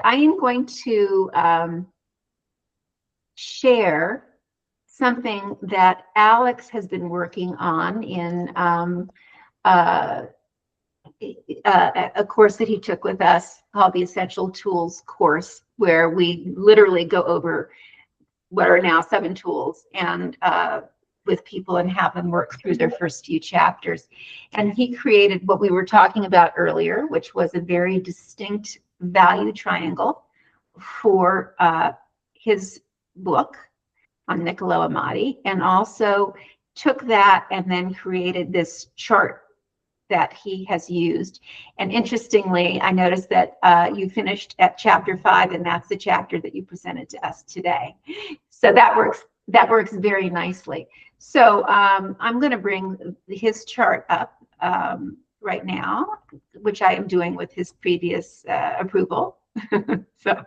I am going to share something that Alex has been working on in a course that he took with us called the Essential Tools course, where we literally go over what are now 7 tools and with people and have them work through their first few chapters. And he created what we were talking about earlier, which was a very distinct value triangle for his book on Nicolo Amati, and also took that and then created this chart that he has used. And interestingly, I noticed that you finished at chapter 5, and that's the chapter that you presented to us today. So that works very nicely. So I'm going to bring his chart up right now, which I am doing with his previous approval. So,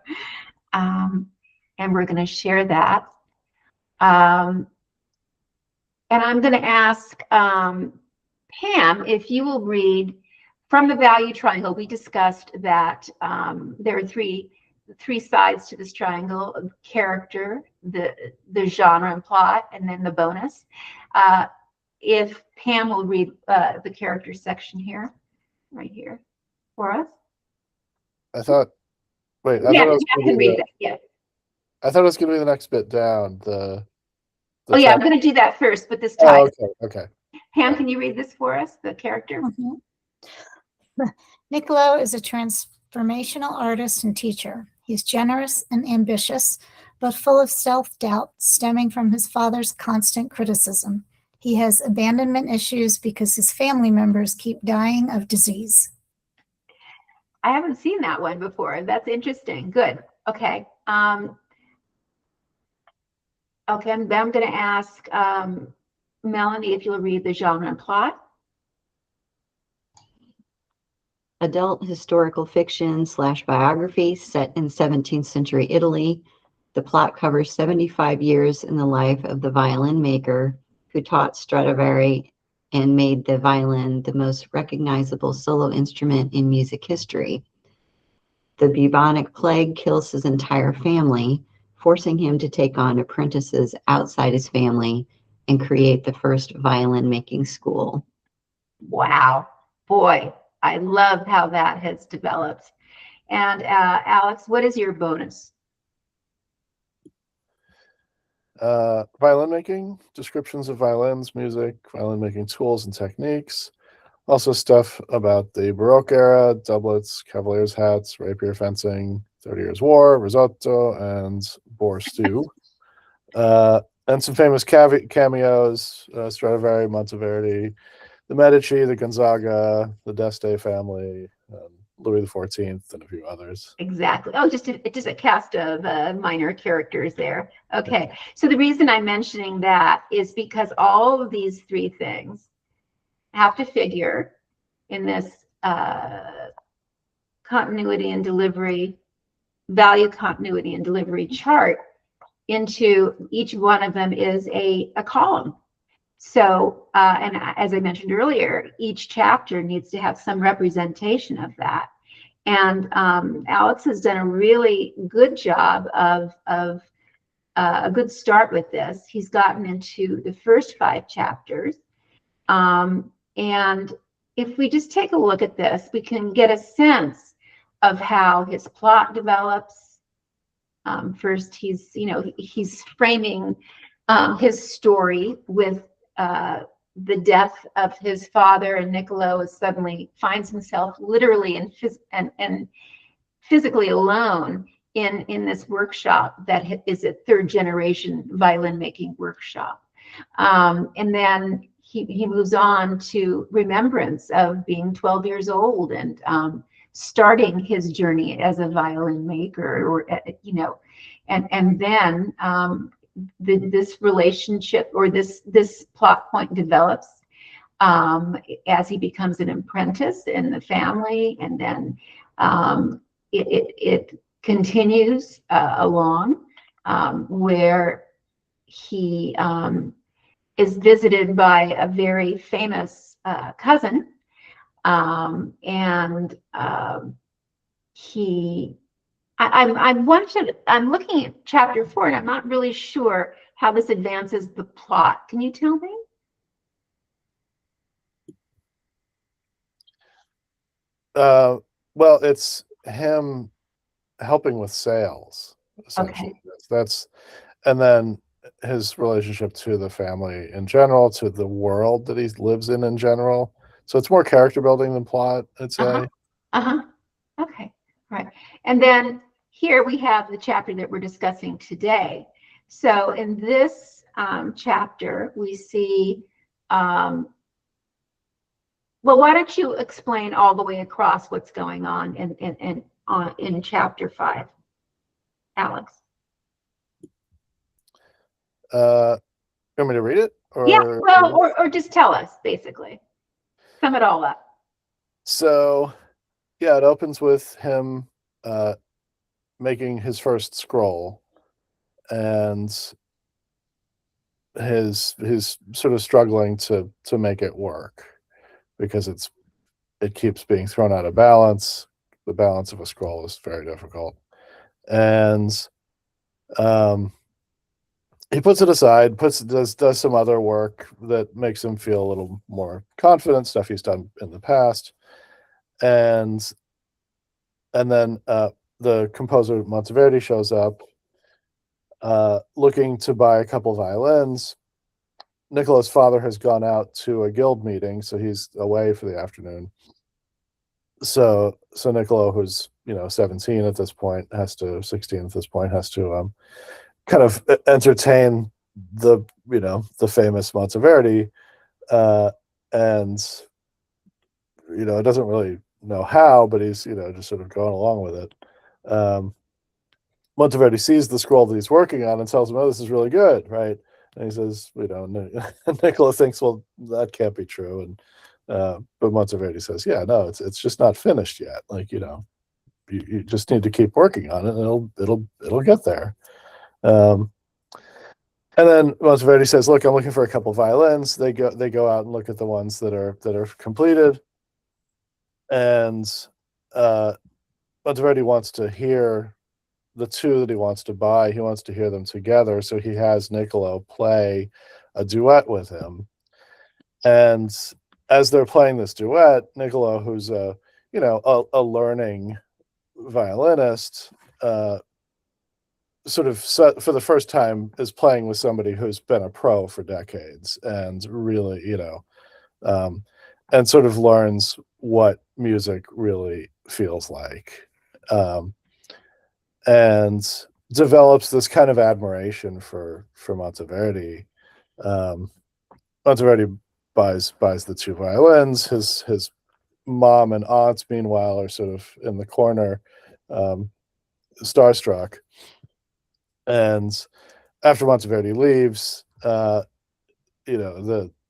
and we're going to share that. And I'm going to ask Pam, if you will read from the value triangle. We discussed that there are three sides to this triangle: character, the genre and plot, and then the bonus. If Pam will read the character section here, right here, for us. I thought it was going to be the next bit down. Oh yeah, I'm going to do that first, but this time. Oh, okay. Pam, can you read this for us, the character? Mm-hmm. Nicolo is a transformational artist and teacher. He's generous and ambitious, but full of self-doubt stemming from his father's constant criticism. He has abandonment issues because his family members keep dying of disease. I haven't seen that one before. That's interesting. Good. Okay. Okay, I'm going to ask Melanie if you'll read the genre and plot. Adult historical fiction / biography set in 17th century Italy. The plot covers 75 years in the life of the violin maker who taught Stradivari and made the violin the most recognizable solo instrument in music history. The bubonic plague kills his entire family, forcing him to take on apprentices outside his family and create the first violin making school. Wow, boy, I love how that has developed. And Alex, what is your bonus? Violin making, descriptions of violins, music, violin making tools and techniques. Also stuff about the Baroque era, doublets, cavalier's hats, rapier fencing, 30 Years' War, risotto, and boar stew. And some famous cameos, Stradivari, Monteverdi, the Medici, the Gonzaga, the d'Este family, Louis XIV, and a few others. Exactly. Oh, just a cast of minor characters there. Okay. So the reason I'm mentioning that is because all of these 3 things have to figure in this continuity and delivery, value continuity and delivery chart. Into each one of them is a column. So, and as I mentioned earlier, each chapter needs to have some representation of that. And Alex has done a really good job of a good start with this. He's gotten into the first 5 chapters. And if we just take a look at this, we can get a sense of how his plot develops. First, he's framing his story with the death of his father, and Nicolo suddenly finds himself literally and physically alone in this workshop that is a 3rd generation violin making workshop. And then he moves on to remembrance of being 12 years old and starting his journey as a violin maker, or and then this relationship or this plot point develops as he becomes an apprentice in the family, and then it continues along where he is visited by a very famous cousin, and he I'm looking at chapter 4, and I'm not really sure how this advances the plot. Can you tell me? Well, it's him helping with sales, essentially. Okay. That's and then his relationship to the family in general, to the world that he lives in general. So it's more character building than plot, I'd Uh-huh. say. Uh-huh. Okay. Right. And then here we have the chapter that we're discussing today. So in this chapter, we see, well, why don't you explain all the way across what's going on in chapter 5, Alex? You want me to read it? Yeah, well, or just tell us, basically. Sum it all up. So, yeah, it opens with him making his first scroll, and his sort of struggling to make it work because it keeps being thrown out of balance. The balance of a scroll is very difficult, and he puts it aside, does some other work that makes him feel a little more confident, stuff he's done in the past, and then the composer Monteverdi shows up, looking to buy a couple violins. Nicolo's father has gone out to a guild meeting, so he's away for the afternoon. So Nicolo, who's 17 at this point, 16 at this point, has to kind of entertain the famous Monteverdi, and doesn't really know how, but he's just sort of going along with it. Monteverdi sees the scroll that he's working on and tells him, "Oh, this is really good," right? And he says, Nicolo thinks, well, that can't be true, and but Monteverdi says, "Yeah, no, it's just not finished yet. Like, you just need to keep working on it, and it'll get there." And then Monteverdi says, "Look, I'm looking for a couple violins." They go out and look at the ones that are completed, and Monteverdi wants to hear the two that he wants to buy. He wants to hear them together, so he has Nicolo play a duet with him. And as they're playing this duet, Nicolo, who's a learning violinist, sort of for the first time is playing with somebody who's been a pro for decades and really, and sort of learns what music really feels like, and develops this kind of admiration for Monteverdi. Monteverdi buys the two violins. His mom and aunts, meanwhile, are sort of in the corner, starstruck. And after Monteverdi leaves,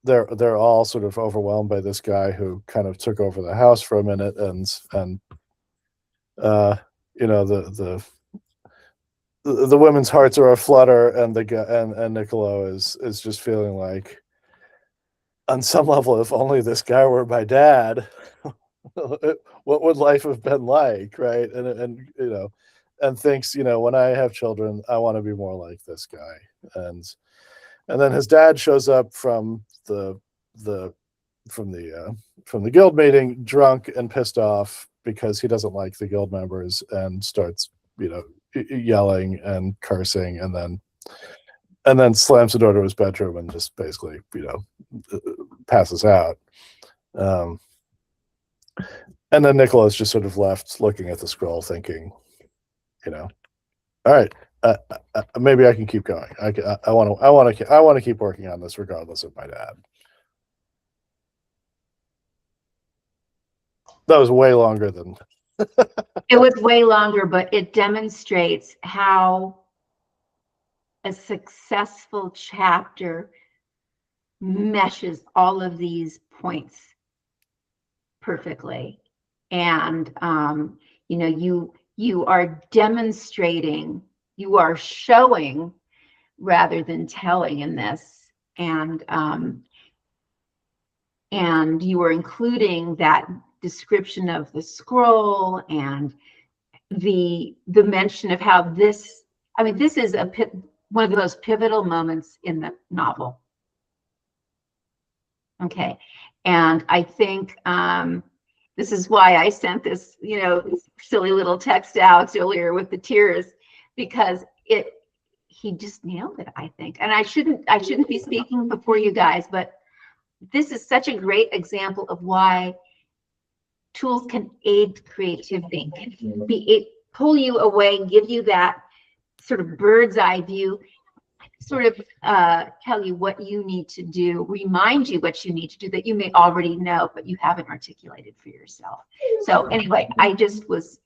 they're all sort of overwhelmed by this guy who kind of took over the house for a minute, and the women's hearts are aflutter, and and Nicolo is just feeling like, on some level, if only this guy were my dad, what would life have been like, right? And thinks, when I have children, I want to be more like this guy. And then his dad shows up from the guild meeting, drunk and pissed off because he doesn't like the guild members, and starts yelling and cursing, and then slams the door to his bedroom and just basically passes out. And then Nicolo's just sort of left looking at the scroll, thinking, all right, maybe I can keep going. I want to keep working on this regardless of my dad. That was way longer than. It was way longer, but it demonstrates how a successful chapter meshes all of these points perfectly. And you are demonstrating, you are showing rather than telling in this, and you are including that description of the scroll, and the mention of how this, I mean, this is one of the most pivotal moments in the novel. Okay, and I think this is why I sent this, you know, silly little text to Alex earlier with the tears, because he just nailed it, I think. And I shouldn't be speaking before you guys, but this is such a great example of why tools can aid creativity, pull you away, give you that sort of bird's eye view, sort of tell you what you need to do, remind you what you need to do that you may already know, but you haven't articulated for yourself. So anyway, I just was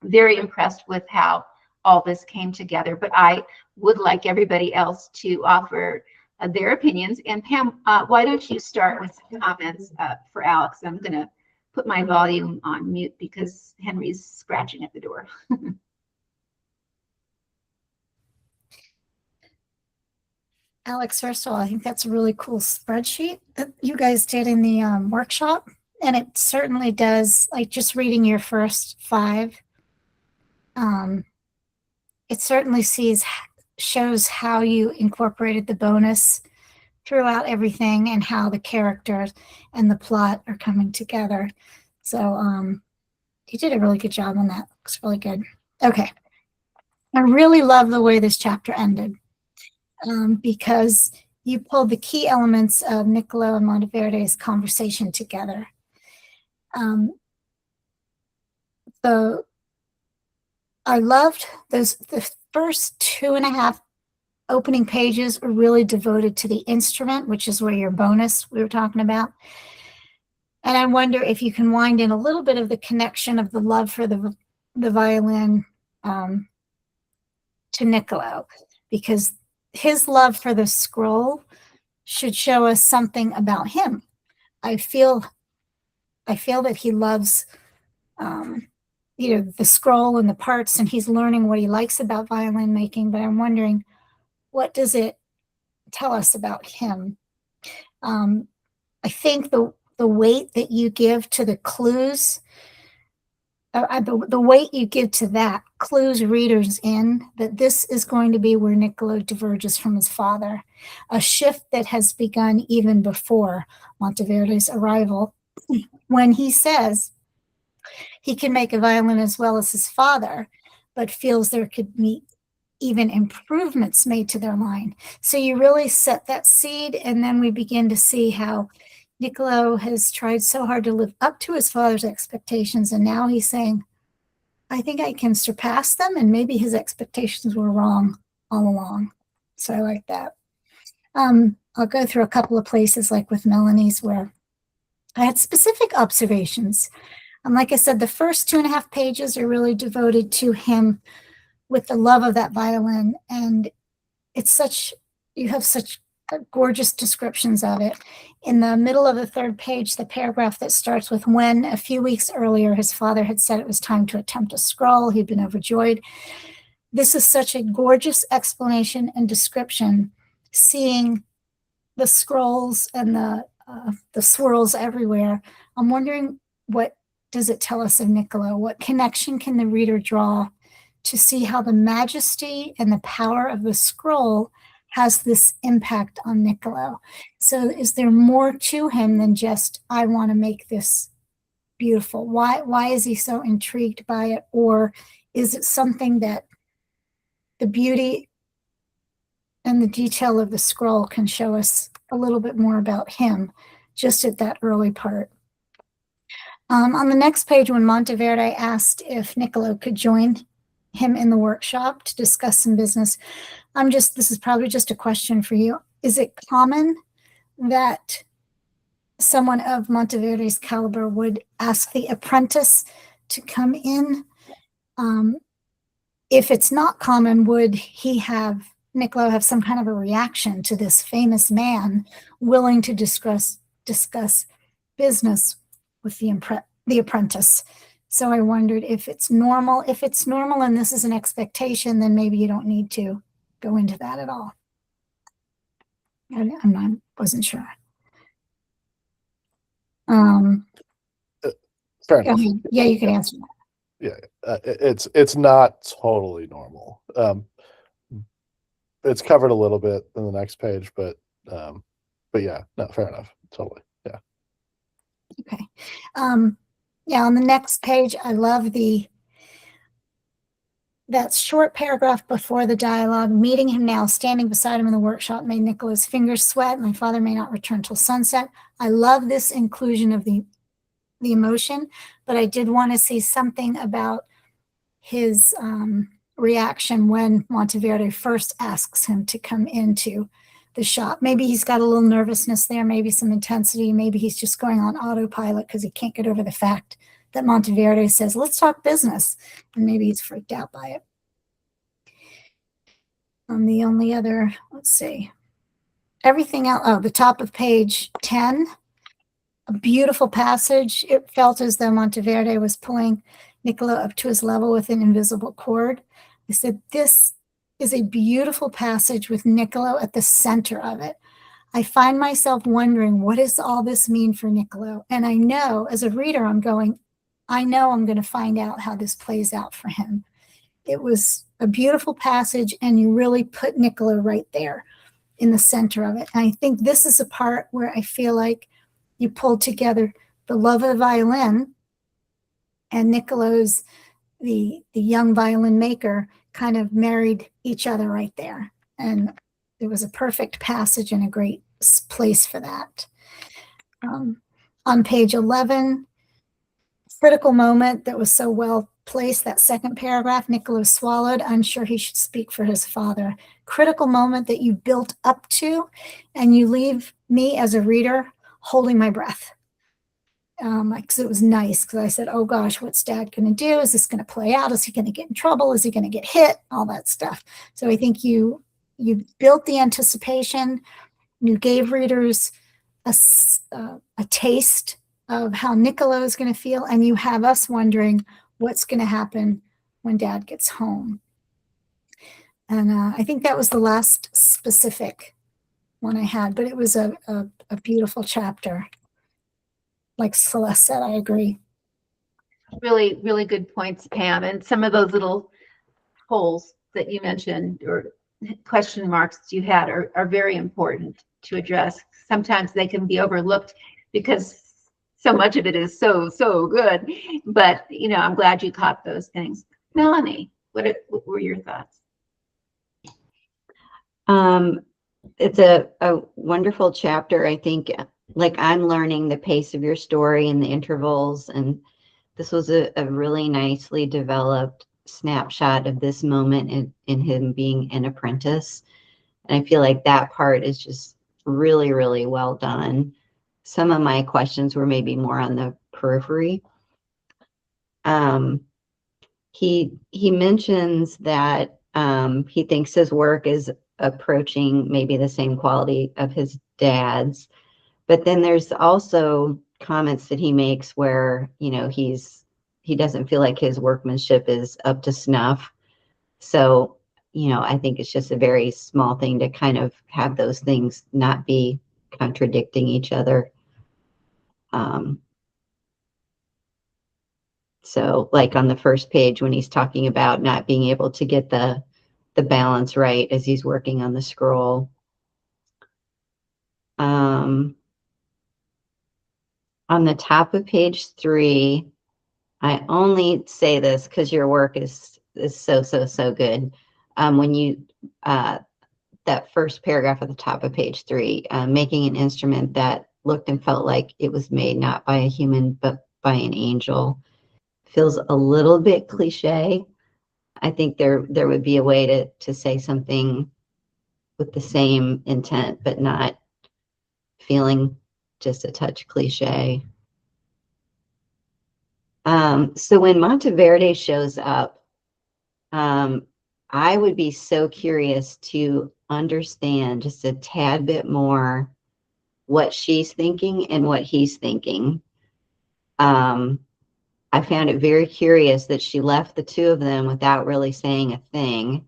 very impressed with how all this came together, but I would like everybody else to offer their opinions. And Pam, why don't you start with some comments for Alex? I'm going to put my volume on mute because Henry's scratching at the door. Alex, first of all, I think that's a really cool spreadsheet that you guys did in the workshop. And it certainly does, like just reading your first 5, it certainly shows how you incorporated the bonus throughout everything and how the characters and the plot are coming together. So you did a really good job on that. Looks really good. Okay. I really love the way this chapter ended. Because you pulled the key elements of Nicolo and Monteverdi's conversation together. So I loved the first 2.5 opening pages are really devoted to the instrument, which is where your bonus we were talking about. And I wonder if you can wind in a little bit of the connection of the love for the violin to Nicolo, because his love for the scroll should show us something about him. I feel that he loves, the scroll and the parts, and he's learning what he likes about violin making. But I'm wondering, what does it tell us about him? I think the weight that you give to the clues. The weight you give to that clues readers in that this is going to be where Nicolo diverges from his father, a shift that has begun even before Monteverdi's arrival, when he says he can make a violin as well as his father, but feels there could be even improvements made to their line. So you really set that seed, and then we begin to see how Nicolo has tried so hard to live up to his father's expectations, and now he's saying, I think I can surpass them, and maybe his expectations were wrong all along. So I like that. I'll go through a couple of places, like with Melanie's, where I had specific observations. Like I said, the first 2.5 pages are really devoted to him with the love of that violin, and you have such gorgeous descriptions of it. In the middle of the 3rd page, the paragraph that starts with when a few weeks earlier his father had said it was time to attempt a scroll, he'd been overjoyed. This is such a gorgeous explanation and description, seeing the scrolls and the swirls everywhere. I'm wondering, what does it tell us of Nicolo? What connection can the reader draw to see how the majesty and the power of the scroll has this impact on Nicolo? So is there more to him than just, I want to make this beautiful? Why is he so intrigued by it? Or is it something that the beauty and the detail of the scroll can show us a little bit more about him just at that early part? On the next page, when Monteverdi asked if Nicolo could join him in the workshop to discuss some business, this is probably just a question for you. Is it common that someone of Monteverdi's caliber would ask the apprentice to come in? If it's not common, would Nicolo have some kind of a reaction to this famous man willing to discuss business with the apprentice? So I wondered if it's normal. If it's normal and this is an expectation, then maybe you don't need to go into that at all. I wasn't sure. Fair enough. Yeah, you can answer that. it's not totally normal. It's covered a little bit in the next page, but yeah, no, fair enough. Totally. Yeah. Okay. Yeah, on the next page, I love that short paragraph before the dialogue. Meeting him now, standing beside him in the workshop, made Nicolo's fingers sweat. My father may not return till sunset. I love this inclusion of the emotion, but I did want to see something about his reaction when Monteverdi first asks him to come into the shop. Maybe he's got a little nervousness there, maybe some intensity, maybe he's just going on autopilot because he can't get over the fact that Monteverdi says, let's talk business, and maybe he's freaked out by it. The only other, let's see, everything else, oh, the top of page 10, a beautiful passage. It felt as though Monteverdi was pulling Nicolo up to his level with an invisible cord. I said, this is a beautiful passage with Nicolo at the center of it. I find myself wondering, what does all this mean for Nicolo? And I know, as a reader, I know I'm going to find out how this plays out for him. It was a beautiful passage, and you really put Nicolo right there in the center of it. And I think this is a part where I feel like you pulled together the love of the violin and Nicolo's, the young violin maker, kind of married each other right there. And it was a perfect passage and a great place for that. On page 11, critical moment that was so well placed, that second paragraph, Nicolo swallowed, unsure he should speak for his father. Critical moment that you built up to, and you leave me as a reader holding my breath. Because it was nice, because I said, oh gosh, what's Dad going to do? Is this going to play out? Is he going to get in trouble? Is he going to get hit? All that stuff. So I think you built the anticipation. You gave readers a taste of how Nicolo is going to feel, and you have us wondering what's going to happen when Dad gets home. And I think that was the last specific one I had, but it was a beautiful chapter. Like Celeste said, I agree. Really, really good points, Pam. And some of those little holes that you mentioned or question marks you had are very important to address. Sometimes they can be overlooked because so much of it is so good. But, I'm glad you caught those things. Melanie, what were your thoughts? It's a wonderful chapter. I think, like, I'm learning the pace of your story and the intervals, and this was a really nicely developed snapshot of this moment in him being an apprentice. And I feel like that part is just really, really well done. Some of my questions were maybe more on the periphery. He mentions that he thinks his work is approaching maybe the same quality of his dad's, but then there's also comments that he makes where he doesn't feel like his workmanship is up to snuff. So I think it's just a very small thing to kind of have those things not be contradicting each other. So like on the first page when he's talking about not being able to get the balance right as he's working on the scroll. On the top of page 3, I only say this because your work is so good. When you that first paragraph at the top of page 3, making an instrument that looked and felt like it was made not by a human but by an angel, feels a little bit cliche. I think there would be a way to say something with the same intent but not feeling just a touch cliche. So when Monteverdi shows up, I would be so curious to understand just a tad bit more what she's thinking and what he's thinking. I found it very curious that she left the two of them without really saying a thing.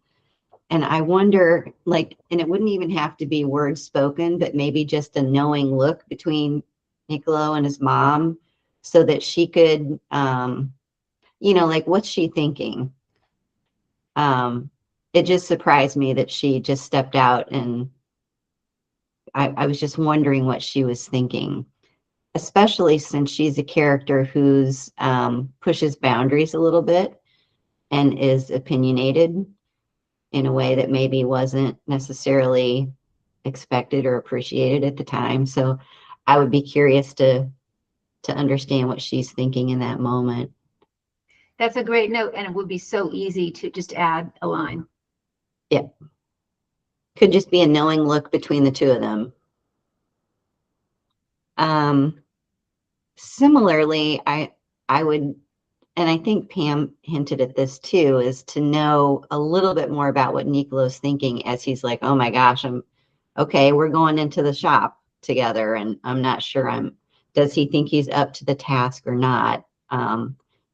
And I wonder, and it wouldn't even have to be words spoken, but maybe just a knowing look between Nicolo and his mom so that she could like, what's she thinking? It just surprised me that she just stepped out, and I was just wondering what she was thinking, especially since she's a character who's pushes boundaries a little bit and is opinionated in a way that maybe wasn't necessarily expected or appreciated at the time. So I would be curious to understand what she's thinking in that moment. That's a great note, and it would be so easy to just add a line. Yeah. Could just be a knowing look between the two of them. Similarly, I would, and I think Pam hinted at this too, is to know a little bit more about what Nicolo's thinking as he's like, oh my gosh, okay, we're going into the shop together, and I'm not sure does he think he's up to the task or not?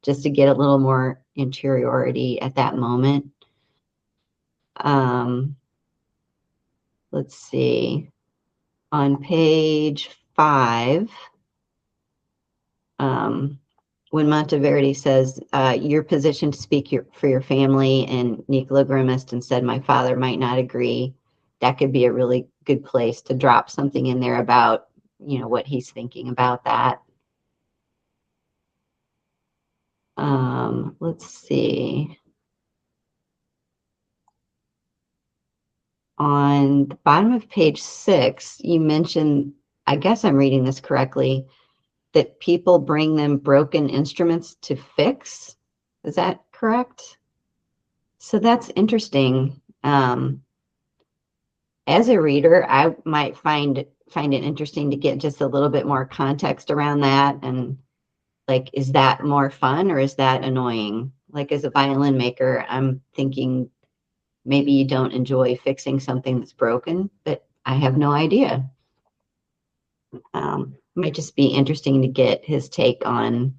Just to get a little more interiority at that moment. Let's see. On page 5, when Monteverdi says, you're positioned to speak for your family, and Nicolo grimaced and said, my father might not agree, that could be a really good place to drop something in there about, what he's thinking about that. Let's see. On the bottom of page 6, you mentioned, I guess I'm reading this correctly, that people bring them broken instruments to fix. Is that correct? So that's interesting. As a reader, I might find it interesting to get just a little bit more context around that. And like, is that more fun or is that annoying? Like, as a violin maker, I'm thinking maybe you don't enjoy fixing something that's broken, but I have no idea. Might just be interesting to get his take on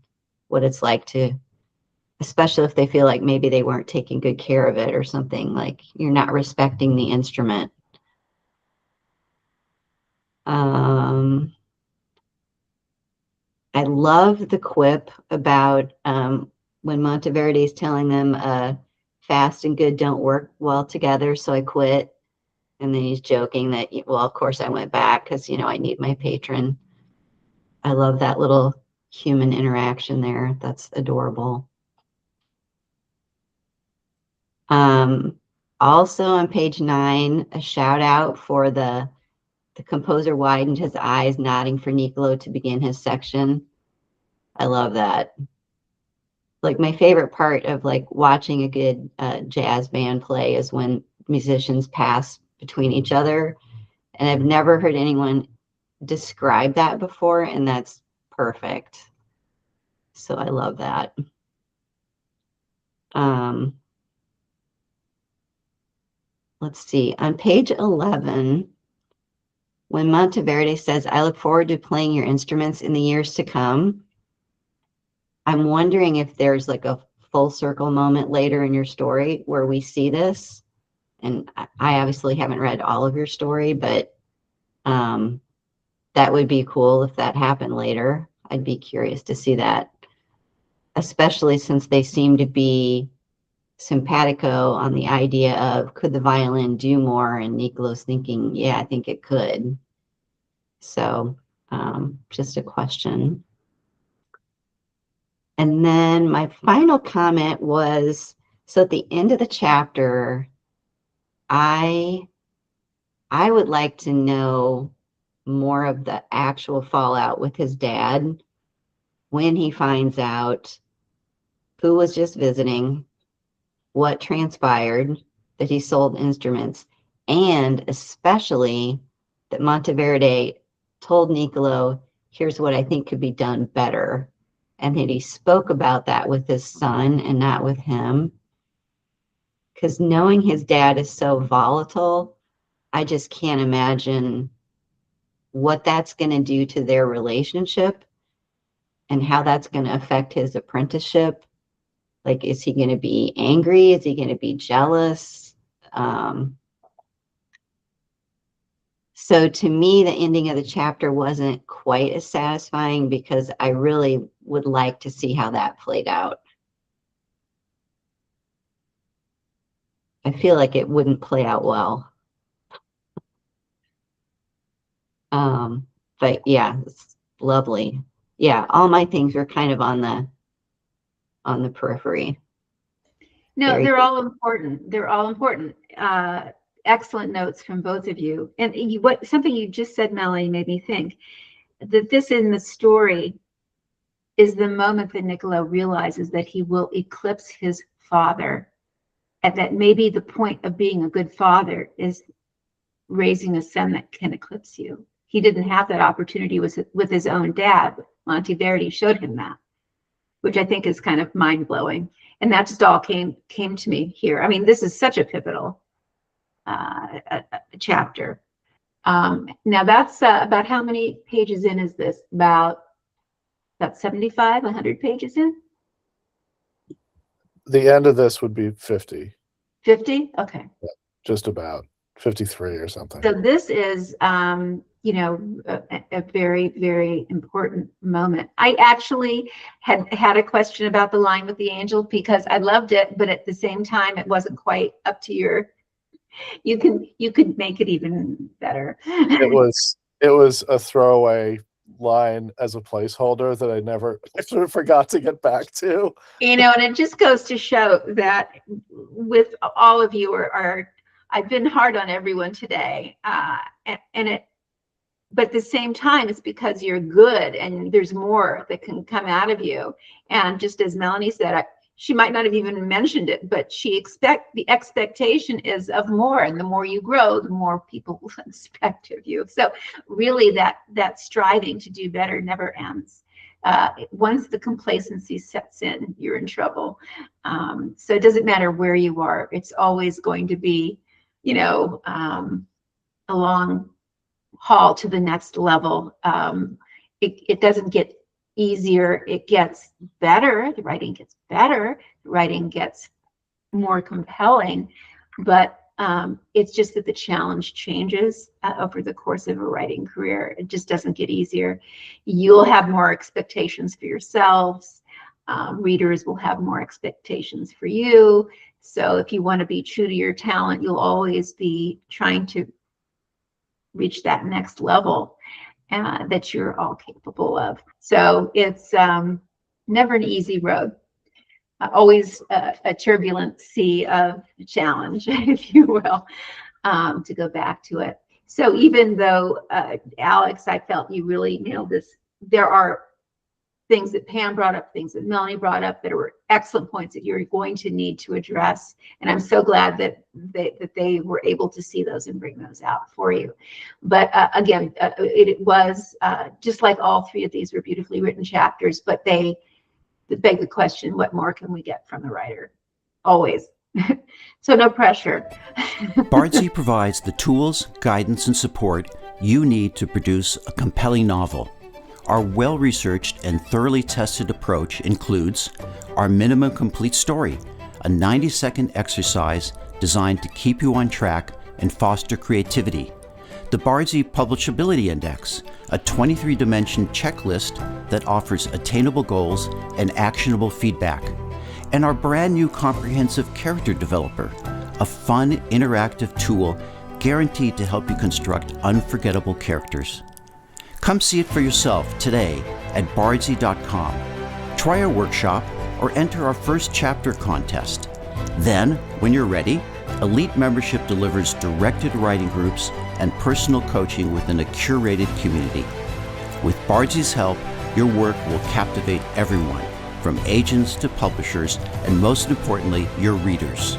what it's like to, especially if they feel like maybe they weren't taking good care of it or something, like you're not respecting the instrument. I love the quip about when Monteverdi is telling them fast and good don't work well together, so I quit. And then he's joking that, well, of course I went back because, I need my patron. I love that little human interaction there. That's adorable. Also on page 9, a shout out for the composer widened his eyes, nodding for Nicolo to begin his section. I love that. Like, my favorite part of like watching a good jazz band play is when musicians pass between each other. And I've never heard anyone describe that before, and that's perfect. So I love that. Let's see. On page 11, when Monteverdi says, I look forward to playing your instruments in the years to come, I'm wondering if there's like a full circle moment later in your story where we see this. And I obviously haven't read all of your story, but that would be cool if that happened later. I'd be curious to see that, especially since they seem to be simpatico on the idea of, could the violin do more? And Nicolo's thinking, yeah, I think it could. So just a question. And then my final comment was, so at the end of the chapter, I would like to know more of the actual fallout with his dad when he finds out who was just visiting, what transpired, that he sold instruments, and especially that Monteverdi told Nicolo, here's what I think could be done better, and that he spoke about that with his son and not with him. Because knowing his dad is so volatile, I just can't imagine what that's going to do to their relationship and how that's going to affect his apprenticeship. Like, is he going to be angry? Is he going to be jealous? So to me, the ending of the chapter wasn't quite as satisfying because I really would like to see how that played out. I feel like it wouldn't play out well. But yeah, it's lovely. Yeah, all my things are kind of on the periphery. No, Very they're good. all important. They're all important. Excellent notes from both of you. And something you just said, Melanie, made me think that this in the story is the moment that Nicolo realizes that he will eclipse his father, and that maybe the point of being a good father is raising a son that can eclipse you. He didn't have that opportunity with his own dad. Monteverdi showed him that, which I think is kind of mind-blowing. And that just all came to me here. I mean, this is such a pivotal chapter. Now that's about how many pages in is this? About 75, 100 pages in? The end of this would be 50. 50? Okay. Just about 53 or something. So this is, you know, a very, very important moment. I actually had a question about the line with the angel because I loved it, but at the same time, it wasn't quite up to your. You could make it even better. It was a throwaway line as a placeholder that I sort of forgot to get back to. You know, and it just goes to show that with all of you I've been hard on everyone today, but at the same time, it's because you're good and there's more that can come out of you. And just as Melanie said, she might not have even mentioned it, but the expectation is of more, and the more you grow, the more people will expect of you. So really that striving to do better never ends. Once the complacency sets in, you're in trouble. So it doesn't matter where you are. It's always going to be, you know, a long haul to the next level. It doesn't get easier, it gets better. The writing gets better, the writing gets more compelling, but it's just that the challenge changes over the course of a writing career. It just doesn't get easier. You'll have more expectations for yourselves. Readers will have more expectations for you. So if you want to be true to your talent, you'll always be trying to reach that next level that you're all capable of. So it's never an easy road. Always a turbulent sea of challenge, if you will, to go back to it. So even though, Alex, I felt you really nailed this, there are things that Pam brought up, things that Melanie brought up that were excellent points that you're going to need to address. And I'm so glad that they were able to see those and bring those out for you. But again, it was just like all three of these were beautifully written chapters, but they beg the question, what more can we get from the writer? Always. So no pressure. Bardsey provides the tools, guidance, and support you need to produce a compelling novel. Our well-researched and thoroughly tested approach includes our minimum complete story, a 90-second exercise designed to keep you on track and foster creativity, the Bardsey Publishability Index, a 23-dimension checklist that offers attainable goals and actionable feedback, and our brand new comprehensive character developer, a fun, interactive tool guaranteed to help you construct unforgettable characters. Come see it for yourself today at bardsey.com. Try our workshop or enter our first chapter contest. Then, when you're ready, Elite membership delivers directed writing groups and personal coaching within a curated community. With Bardsey's help, your work will captivate everyone, from agents to publishers, and most importantly, your readers.